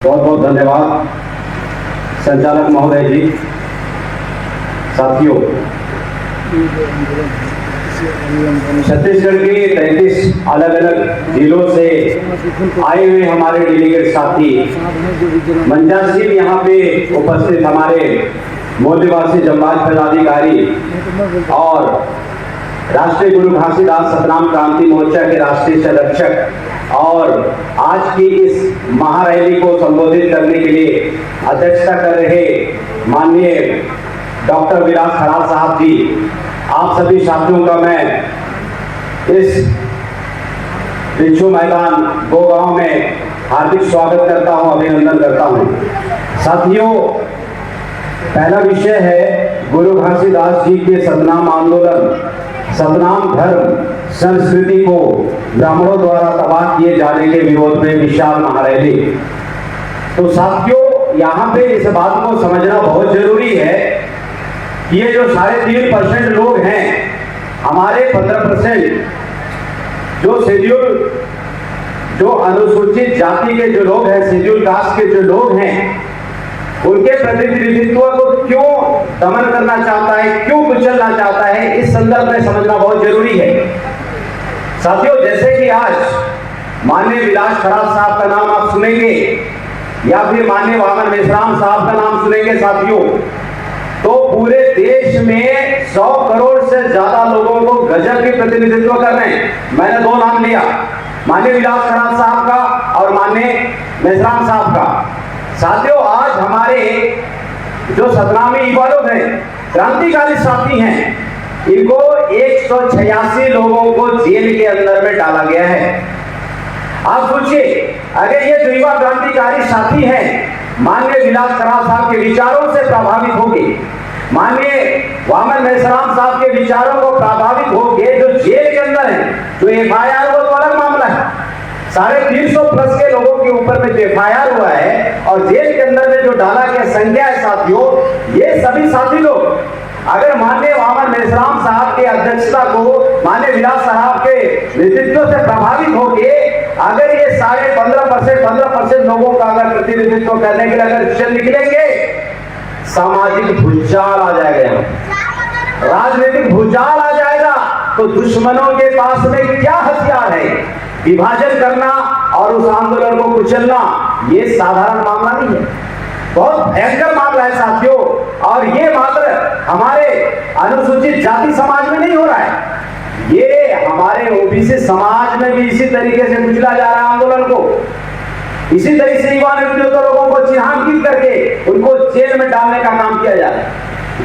बहुत बहुत धन्यवाद संचालक महोदय जी। साथियों, छत्तीसगढ़ के 33 अलग अलग जिलों से आए हुए हमारे डेलीगेट साथी, मंचासीन यहाँ पे उपस्थित हमारे मूल निवासी जमात पदाधिकारी और राष्ट्रीय गुरु घासीदास सतनाम क्रांति मोर्चा के राष्ट्रीय संरक्षक और आज की इस महारैली को संबोधित करने के लिए अध्यक्षता कर रहे माननीय डॉक्टर विलास खराल साहब जी, आप सभी साथियों का मैं इस बिच्छू मैदान गोगांव में हार्दिक स्वागत करता हूं, अभिनंदन करता हूं। साथियों, पहला विषय है गुरु घासीदास जी के सतनाम आंदोलन, सतनाम धर्म संस्कृति को ब्राह्मणों द्वारा तबाह किए जाने के विरोध में विशाल महारैली। तो साथियों, यहाँ पे इस बात को समझना बहुत जरूरी है कि ये जो 3.5% लोग हैं, हमारे 15% जो शेड्यूल, जो अनुसूचित जाति के जो लोग हैं, शेड्यूल कास्ट के जो लोग हैं, उनके प्रतिनिधित्व को क्यों दमन करना चाहता है, क्यों कुचलना चाहता है, इस संदर्भ में समझना बहुत जरूरी है। साथियों, जैसे कि आज माननीय विलास खराल साहब का नाम आप सुनेंगे या फिर माननीय वामन मेश्राम साहब का नाम सुनेंगे साथियों, तो पूरे देश में 100 करोड़ से ज्यादा लोगों को गजब के प्रतिनिधित्व कर रहे हैं। मैंने 2 नाम लिया, माननीय विलास खराल साहब का और माननीय मेश्राम साहब का। साथियों, आज हमारे जो सतनामी युवा लोग हैं, क्रांतिकारी साथी हैं, इनको 186 लोगों को जेल के अंदर में डाला गया है। आप सोचिए, अगर ये जो युवा क्रांतिकारी साथी हैं, माननीय विलास खराल साहब के विचारों से प्रभावित होंगे, माननीय वामन मेश्राम साहब के विचारों को प्रभावित होंगे, जो जेल के अंदर है, जो FIR वो तो अलग मामला है, 350 प्लस के लोगों के ऊपर में जो FIR हुआ है और जेल के अंदर में जो डाला गया संख्या है साथियों, ये सभी साथी लोग अगर माननीय वामन मेश्राम साहब के अध्यक्षता को, माननीय विलास साहब के नेतृत्व से प्रभावित होके अगर ये 15% लोगों का अगर प्रतिनिधित्व करने के लिए अगर चल निकलेंगे, सामाजिक भूचाल आ जाएगा, राजनीतिक भूचाल आ जाएगा। तो दुश्मनों के पास में क्या हथियार है, विभाजन करना और उस आंदोलन को कुचलना, ये साधारण मामला नहीं है, बहुत भयंकर मामला है साथियों। और ये मात्र हमारे अनुसूचित जाति समाज में नहीं हो रहा है, ये हमारे OBC समाज में भी इसी तरीके से कुचला जा रहा है आंदोलन को। इसी तरीके से युवा नेतृत्व लोगों को चिन्हांकित करके उनको जेल में डालने का काम किया जा रहा है।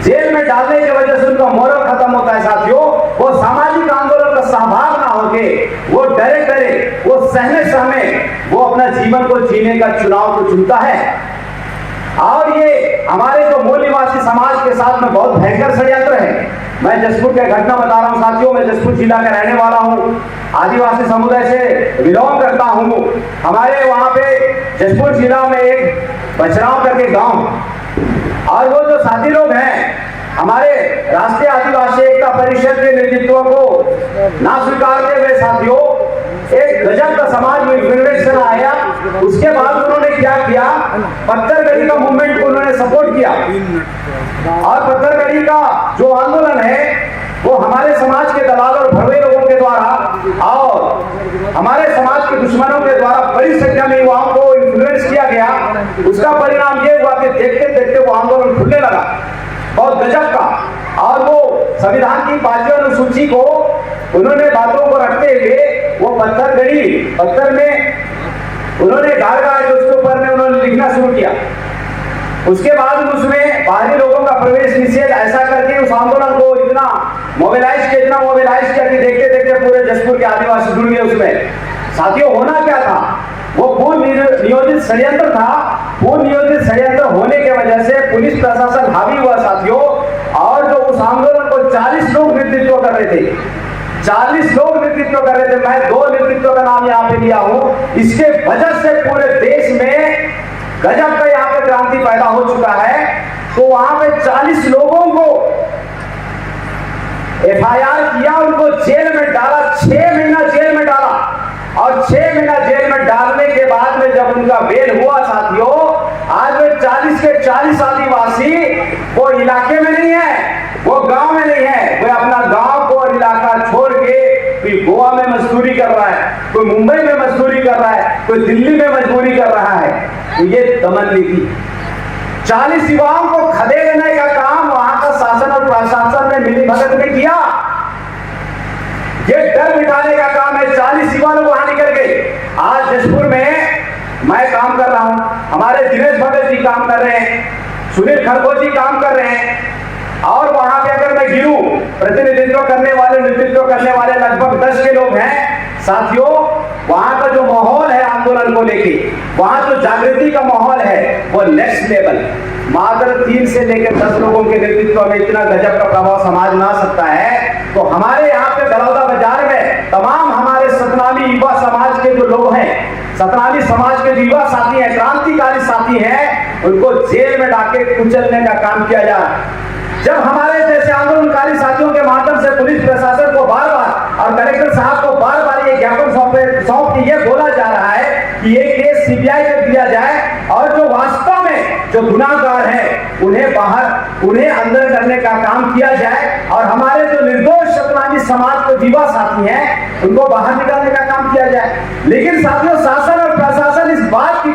जेल में डालने की वजह से उनका मोरल खत्म होता है साथियों। वो सामाजिक आंदोलन का सहभाग ना होके वो डरे, वो सहमे वो अपना जीवन को जीने का चुनाव को चुनता है। और ये हमारे जो मूल निवासी समाज के साथ में बहुत भयंकर षड्यंत्र है। मैं जसपुर के घटना बता रहा हूँ साथियों, मैं जसपुर जिला का रहने वाला हूँ, आदिवासी समुदाय से बिलोंग करता हूँ। हमारे वहाँ पे जसपुर जिला में एक बचराव करके गांव, और वो जो साथी लोग हैं, हमारे राष्ट्रीय आदिवासी एकता परिषद के नेतृत्व को ना स्वीकारते हुए साथियों, एक गजब का समाज में इन्फ्लुएंस आया। उसके बाद उन्होंने क्या किया, पत्थरगढ़ी का मूवमेंट को उन्होंने सपोर्ट किया, और पत्थरगढ़ी का जो आंदोलन है वो हमारे समाज के दलाल और भड़वे लोगों के द्वारा और हमारे समाज के दुश्मनों के द्वारा बड़ी संख्या में युवाओं को इन्फ्लुएंस किया गया। उसका परिणाम ये हुआ कि देखते देखते वो आंदोलन खुलने लगा, बहुत गजब का। और वो संविधान की 5वीं अनुसूची को उन्होंने बातों को रखते हुए वो पत्थर में उन्होंने गाड़ उसके ऊपर में उन्होंने लिखना शुरू किया। उसके बाद उसमें बाहरी लोगों का प्रवेश निषेध ऐसा करके उस आंदोलन को इतना मोबिलाइज किया कि देखते देखते पूरे जसपुर के आदिवासी जुड़ गए उसमें। साथियों, होना क्या था, वो पूर्व नियोजित षड्यंत्र था। पूर्व नियोजित षड्यंत्र होने के वजह से पुलिस प्रशासन हावी हुआ साथियों, और जो उस आंदोलन को 40 लोग नेतृत्व कर रहे थे, 40 लोग नेतृत्व कर रहे थे। मैं 2 नेतृत्व का नाम यहाँ पे लिया हूँ। इसके वजह से पूरे देश में गजब का यहाँ पे क्रांति पैदा हो चुका है। तो वहां पे 40 लोगों को FIR किया, उनको जेल में डाला, 6 महीना जेल में डाला, और 6 महीना जेल में में डालने के बाद में जब उनका बेल हुआ साथियों, आज वे 40 के 40 आदिवासी वो इलाके में नहीं है, वो गांव में नहीं है, वो अपना गांव को और इलाका छोड़ के कोई गोवा में मजदूरी कर रहा है, कोई मुंबई में मजदूरी कर रहा है, कोई दिल्ली में मजदूरी कर रहा है। तो ये दमन नीति 40 युवाओं को खदेड़ने का काम वहां का शासन और प्रशासन ने मिली भगत में किया। ये डर मिटाने का काम है। 40 युवा लोग वहां निकल गए। आज जशपुर में मैं काम कर रहा हूं, हमारे दिनेश भगत जी काम कर रहे हैं, सुनील खरगोश जी काम कर रहे हैं, और वहां पे अगर मैं गिरूं प्रतिनिधित्व करने वाले, नेतृत्व करने वाले लगभग 10 के लोग हैं साथियों। वहां का जो माहौल है आंदोलन को लेके, वहां जो जागृति का माहौल है वो नेक्स्ट लेवल। मात्र 3 से लेकर 10 लोगों के नेतृत्व में इतना गजब का प्रभाव समाज में आ सकता है। तो हमारे यहाँ पे बड़ौदा बाजार में तमाम हमारे सतनामी युवा समाज के जो लोग हैं, सतनामी समाज के युवा साथी हैं, क्रांतिकारी साथी हैं, उनको जेल में डाके कुचलने का काम किया जा रहा है। जब हमारे जैसे आंदोलनकारी साथियों के माध्यम से पुलिस प्रशासन को बार बार और कलेक्टर साहब को बार बार ये ज्ञापन सौंप के ये बोला जा रहा है कि ये केस सीबीआई को दिया जाए और जो वास्तव में जो गुनाहगार हैं उन्हें अंदर करने का काम किया जाए और हमारे जो निर्दोष सतनामी समाज के युवा साथी हैं उनको बाहर निकालने का काम किया जाए। लेकिन साथियों, शासन और प्रशासन इस बात की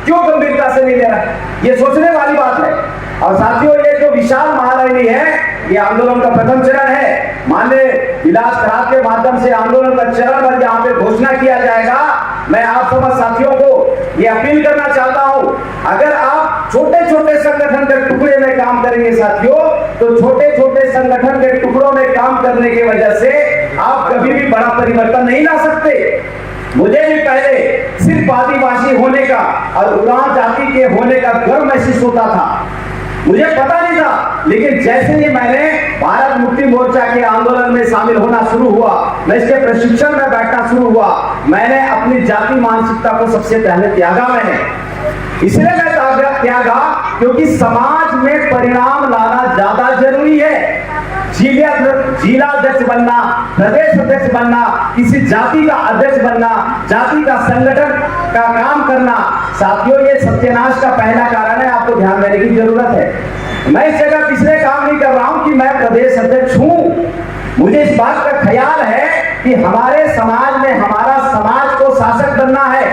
क्यों गंभीरता से नहीं ले रहा, ये सोचने वाली बात है। और साथियों, ये जो विशाल महारैली है, ये आंदोलन का प्रथम चरण है। माननीय विलास खराब के माध्यम से आंदोलन का चरण पर यहाँ पे घोषणा किया जाएगा। मैं आप समस्त साथियों को ये अपील करना चाहता हूँ, अगर आप छोटे छोटे संगठन के टुकड़े में काम करेंगे साथियों, तो छोटे छोटे संगठन के टुकड़ों में काम करने की वजह से आप कभी भी बड़ा परिवर्तन नहीं ला सकते। मुझे भी पहले सिर्फ आदिवासी होने का और उरांव जाति के होने का गर्व महसूस होता था, मुझे पता नहीं था। लेकिन जैसे ही मैंने भारत मुक्ति मोर्चा के आंदोलन में शामिल होना शुरू हुआ, मैं इसके प्रशिक्षण में बैठना शुरू हुआ, मैंने अपनी जाति मानसिकता को सबसे पहले त्यागा। मैंने इसलिए मैं त्यागा क्योंकि समाज में परिणाम लाना ज्यादा जरूरी है। जिला अध्यक्ष बनना, प्रदेश अध्यक्ष बनना, किसी जाति का अध्यक्ष बनना, जाति का संगठन का काम करना, साथियों ये सत्यानाश का पहला कारण है। आपको ध्यान देने की जरूरत है। मैं इस जगह पिछले काम नहीं कर रहा हूं कि मैं प्रदेश अध्यक्ष हूं। मुझे इस बात का ख्याल है कि हमारे समाज में हमारा समाज को शासक बनना है,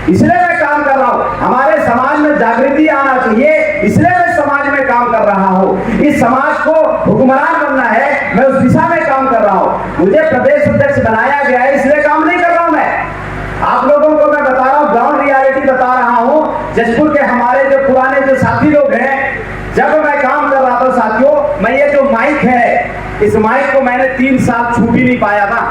इसलिए मैं काम कर रहा हूं। हमारे समाज में जागृति आना चाहिए, इसलिए मैं समाज में काम कर रहा हूं। इस समाज को हुक्मरान बनना है, मैं उस दिशा में काम कर रहा हूं। मुझे प्रदेश अध्यक्ष बनाया गया है, इसलिए काम नहीं कर रहा हूं। मैं आप लोगों को मैं बता रहा हूं, ग्राउंड रियलिटी बता रहा हूं। जशपुर के हमारे जो पुराने जो साथी लोग हैं, जब मैं काम कर रहा था साथियों, मैं ये जो माइक है, इस माइक को मैंने 3 साल छू भी नहीं पाया था।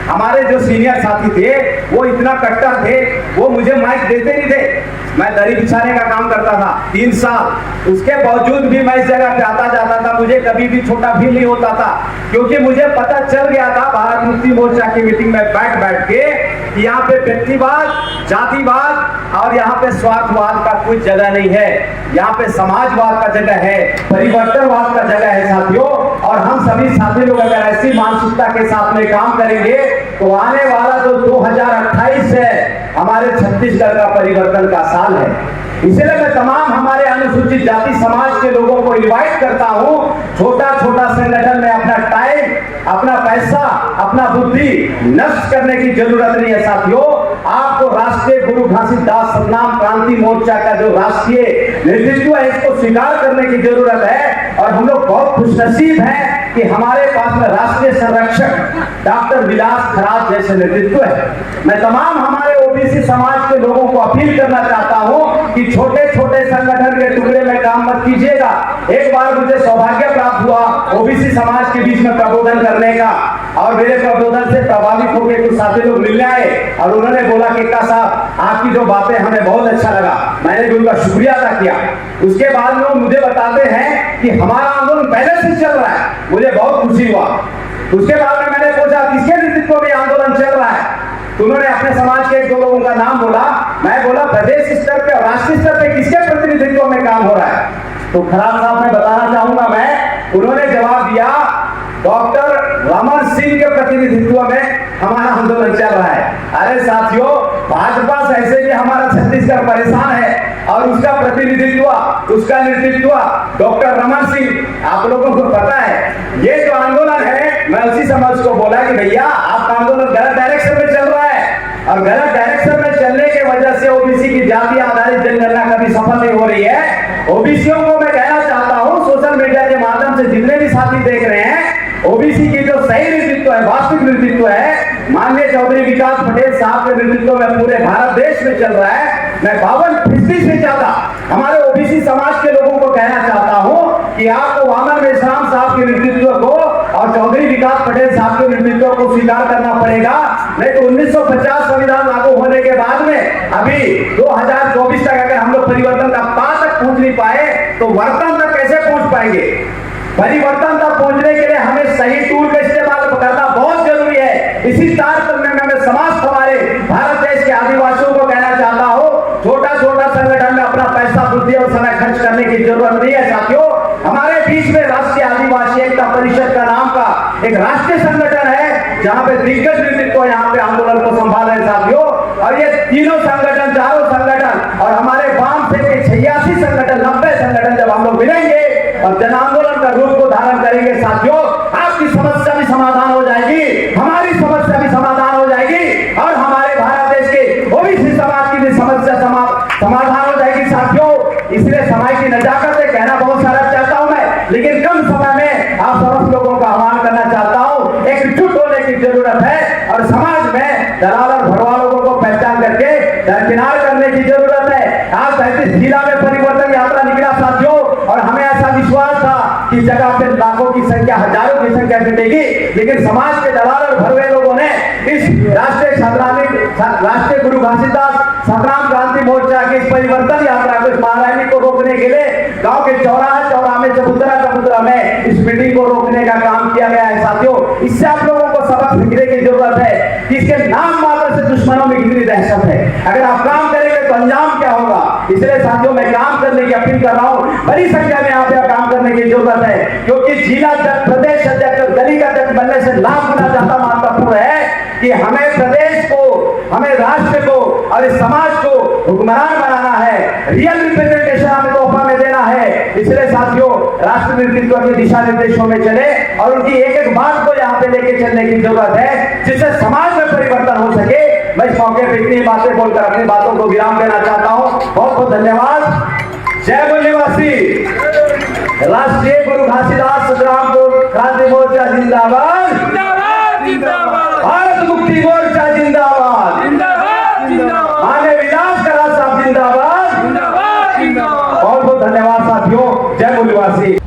हमारे जो सीनियर साथी थे वो इतना कट्टर थे, वो मुझे माइक देते नहीं थे। मैं दरी बिछाने का काम करता था 3 साल, उसके बावजूद भी मैं इस जगह पे आता जाता था, मुझे कभी भी छोटा फील नहीं होता था, क्योंकि मुझे पता चल गया था भारत मुक्ति मोर्चा की मीटिंग में बैठ के यहाँ पे व्यक्तिवाद, जातिवाद और यहाँ पे स्वार्थवाद का कोई जगह नहीं है। यहाँ पे समाजवाद का जगह है, परिवर्तनवाद का जगह है साथियों। और हम सभी साथी लोग अगर ऐसी मानसिकता के साथ में काम करेंगे तो आने वाला जो 2028 है हमारे छत्तीसगढ़ का परिवर्तन का साल है। इसलिए मैं तमाम हमारे अनुसूचित जाति समाज के लोगों को इनवाइट करता हूं, छोटा छोटा संगठन में अपना टाइम, अपना पैसा, अपना बुद्धि नष्ट करने की जरूरत नहीं है साथियों। आपको राष्ट्रीय गुरु घासीदास सतनाम क्रांति मोर्चा का जो राष्ट्रीय नेतृत्व है, इसको स्वीकार करने की जरूरत है। और हम लोग बहुत खुशनसीब हैं कि हमारे पास में राष्ट्रीय संरक्षक डॉक्टर विलास खराब जैसे नेतृत्व है। मैं तमाम हमारे ओबीसी समाज के लोगों को अपील करना चाहता हूं कि छोटे छोटे संगठन के टुकड़े में काम मत कीजिएगा। एक बार मुझे सौभाग्य प्राप्त हुआ ओबीसी समाज के बीच में प्रबोधन करने का, और मेरे प्रबोधन से प्रभावित होकर कुछ साथी लोग मिलने आए और उन्होंने बोला कि एक्का साहब आपकी जो बातें हमें बहुत अच्छा लगा। मैंने भी उनका शुक्रिया अदा किया। उसके बाद में मुझे बताते हैं कि हमारा आंदोलन पहले से चल रहा है, मुझे बहुत खुशी हुआ। उसके बाद में मैंने पूछा किसके नेतृत्व में आंदोलन चल रहा है, तो उन्होंने अपने समाज के 1-2 लोगों का नाम बोला। मैं बोला प्रदेश स्तर पे और राष्ट्रीय स्तर पे किसके प्रतिनिधित्व में काम हो रहा है, तो खराब साहब मैं बताना चाहूंगा उन्होंने जवाब दिया डॉक्टर रमन सिंह के प्रतिनिधित्व में हमारा आंदोलन चल रहा है। अरे साथियों, भाजपा से ऐसे भी हमारा छत्तीसगढ़ परेशान है और उसका प्रतिनिधित्व, उसका नेतृत्व डॉक्टर रमन सिंह, आप लोगों को पता है ये जो आंदोलन है, मैं उसी समय उसको बोला कि भैया आपका आंदोलन गलत डायरेक्शन में चल रहा है और गलत डायरेक्शन में चलने की वजह से ओबीसी की जाति आधारित जनगणना कभी सफल नहीं हो रही है। ओबीसीओं को मैं कहना चाहता हूं, सोशल मीडिया के माध्यम से जितने भी साथी देख रहे हैं, ओबीसी की जो सही नेतृत्व है, वास्तविक नेतृत्व है, माननीय चौधरी विकास पटेल साहब के नेतृत्व में पूरे भारत देश में चल रहा है। मैं 52% से ज्यादा हमारे ओबीसी समाज के लोगों को कहना चाहता हूं कि आपको वामन मेश्राम साहब के नेतृत्व को और चौधरी विकास पटेल साहब के नेतृत्व को स्वीकार करना पड़ेगा। नहीं तो 1950 संविधान लागू होने के बाद में अभी 2024 तक अगर हम लोग परिवर्तन का पार तक पहुंच नहीं पाए तो वर्तन तक कैसे पहुंच पाएंगे? परिवर्तन तक पहुंचने के लिए हमें सही टूल का इस्तेमाल करना बहुत जरूरी है। इसी तारतम्य में मैं समाज हमारे भारत देश के आदिवासियों को कहना चाहता हूं, छोटा छोटा संगठन में अपना पैसा, बुद्धि और समय खर्च करने की जरूरत नहीं है। साथियों, हमारे बीच में राष्ट्रीय आदिवासी एकता परिषद का नाम का एक राष्ट्रीय संगठन है जहां पे दिग्गज नेतृत्व यहाँ पे आंदोलन को संभाल रहे साथियों। और ये तीनों संगठन, चारों संगठन और हमारे वाम से 86 संगठन, 90 संगठन जब हम लोग मिलेंगे और जन आंदोलन का रूप को धारण करेंगे साथियों, आपकी समस्या भी समाधान हो जाएगी, हमारी समस्या भी समाधान हो जाएगी और हमारे भारत देश के ओबीसी समाज की भी समस्या समाधान हो जाएगी साथियों। इसलिए समाज की नजाकत से कहना बहुत सारा चाहता हूं मैं, लेकिन कम समय में आप समस्त लोगों का आह्वान करना चाहता हूं, एकजुट होने की जरूरत है और समाज में दलाल और भरवा लोगों को पहचान करके दरकिनार करने की जरूरत है। आज 35 जिला में परिवर्तन यात्रा निकला साथियों और हमें ऐसा विश्वास था कि जगह पे लाखों की संख्या, हजारों की संख्या जुटेगी, लेकिन समाज के दलाल और भरवे लोगों ने इस राष्ट्रीय गुरु घासीदास संग्राम क्रांति मोर्चा की इस परिवर्तन यात्रा को, इस महारैली को रोकने के लिए गांव के चौराहा में चबूतरा में इस मीटिंग को रोकने का काम किया गया है साथियों। इससे आप लोगों को सबक सीखने की जरूरत है कि इसके नाम मात्र से दुश्मनों में कितनी दहशत है। अगर आप काम करेंगे तो अंजाम क्या होगा? इसलिए साथियों, मैं काम करने की अपील कर रहा हूँ, बड़ी संख्या में यहाँ पे काम करने की जरूरत है, क्योंकि जिला प्रदेश अध्यक्ष और गली का अध्यक्ष बनने से लाभ गुना ज्यादा महत्वपूर्ण है कि हमें प्रदेश को, हमें राष्ट्र को और इस समाज को हुक्मरान बनाना है, रियल रिप्रेजेंटेशन हमें तोहफा में देना है। इसलिए साथियों, राष्ट्र नेतृत्व के दिशा निर्देशों में चले और उनकी एक एक बात को यहाँ पे लेके चलने की जरूरत है जिससे समाज में परिवर्तन हो सके। मैं इस मौके पर इतनी बातें बोलकर अपनी बातों को विराम देना चाहता हूँ। बहुत बहुत धन्यवाद। जय बोल निवासी। राष्ट्रीय गुरु घासीदास संग्राम क्रांति मोर्चा जिंदाबाद, भारत मुक्ति मोर्चा जिंदाबाद, आगे विनाश का रास्ता जिंदाबाद। बहुत बहुत धन्यवाद साथियों। जय बोल निवासी।